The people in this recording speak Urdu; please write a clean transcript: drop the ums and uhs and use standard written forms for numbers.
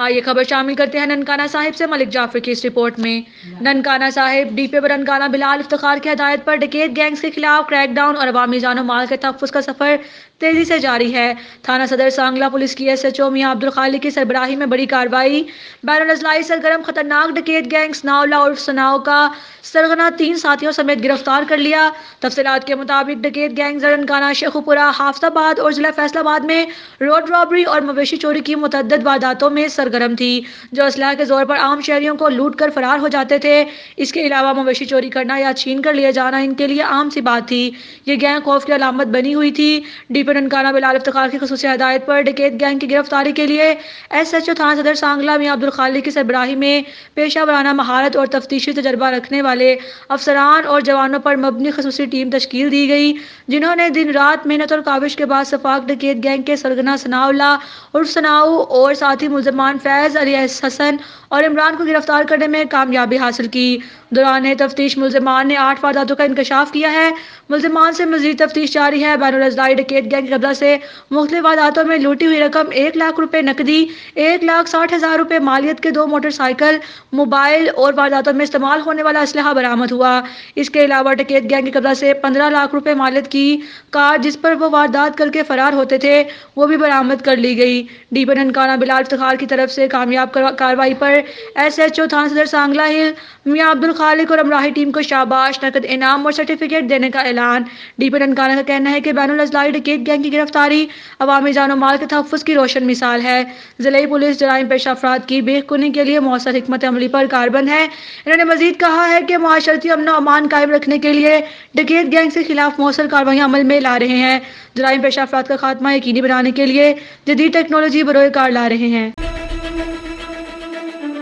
آئیے خبر شامل کرتے ہیں ننکانہ صاحب سے ملک جعفر کی اس رپورٹ میں۔ ننکانہ صاحب ڈی پی برنکانہ بلال افتخار کی ہدایت پر ڈکیت گینگز کے خلاف کریک ڈاؤن اور عوامی جان و مال کے تحفظ کا سفر تیزی سے جاری ہے۔ تھانہ صدر سانگلہ پولیس کی ایس ایچ او میاں عبدالخالق کی سربراہی میں بڑی کارروائی۔ بین الاضلاعی سرگرم خطرناک ڈکیت گینگ ثناءاللہ عرف ثناء کا سرغنہ 3 ساتھیوں سمیت گرفتار کر لیا۔ تفصیلات کے مطابق ڈکیت گینگ ننکانہ شیخو پورہ حافظ آباد اور ضلع فیصل آباد میں روڈ رابری اور مویشی چوری کی متعدد وارداتوں میں سرگرم تھی، جو اسلحہ کے زور پر عام شہریوں کو لوٹ کر فرار ہو جاتے تھے۔ اس کے علاوہ مویشی چوری کرنا یا چھین کر لے جانا ان کے لیے عام سی بات تھی۔ یہ گینگ خوف کی علامت بنی ہوئی تھی۔ ڈی پی ننکانہ بلال افتخار کی خصوصی ہدایت پر ڈکیت گینگ کی گرفتاری کے لیے ایس ایچ او تھانہ صدر سانگلہ میاں عبدالخالق کی سربراہی میں پیشہ ورانہ مہارت اور تفتیشی تجربہ رکھنے والے افسران اور جوانوں پر مبنی خصوصی ٹیم تشکیل دی گئی، جنہوں نے دن رات محنت اور کاوش کے بعد شفاق ڈکیت گینگ کے سرغنہ ثناءاللہ عرف ثناء اور ساتھی ملزمان فیض، علی حسن اور عمران کو گرفتار کرنے میں کامیابی حاصل کی۔ دوران تفتیش ملزمان نے 8 وارداتوں کا انکشاف کیا ہے۔ ملزمان سے مزید تفتیش جاری ہے۔ بین الاضلاعی ڈکیت گینگ کے قبضہ سے مختلف وارداتوں میں لوٹی ہوئی رقم 1 لاکھ روپے نقدی، 1,60,000 روپے مالیت کے 2 موٹر سائیکل، موبائل اور وارداتوں میں استعمال ہونے والا اسلحہ برآمد ہوا۔ اس کے علاوہ ڈکیت گینگ کے قبضہ سے 15 لاکھ روپے مالیت کی کار جس پر وہ واردات کر کے فرار ہوتے تھے وہ بھی برآمد کر لی گئی۔ ڈی پی ننکانہ بلال افتخار کی طرف سے کامیاب کارروائی پر ایس ایچ او تھانہ صدر سانگلہ میاں عبدالخالق اور امرائی ٹیم کو شاباش، نقد انعام اور سرٹیفکیٹ دینے کا اعلان۔ ڈی پی ننکانہ کا کہنا ہے کہ بین الاضلاعی ڈکیت گینگ کی گرفتاری عوامی جان و مال کے تحفظ کی روشن مثال ہے۔ ضلعی پولیس جرائم پیشہ افراد کی بے کنی کے لیے مؤثر حکمت عملی پر کاربند ہے۔ انہوں نے مزید کہا ہے کہ معاشرتی امن و امان قائم رکھنے کے لیے ڈکیت گینگ کے خلاف مؤثر کارروائیاں عمل میں لا رہے ہیں، جرائم پیشہ افراد کا خاتمہ یقینی بنانے کے لیے جدید ٹیکنالوجی بروئے کار لا رہے ہیں۔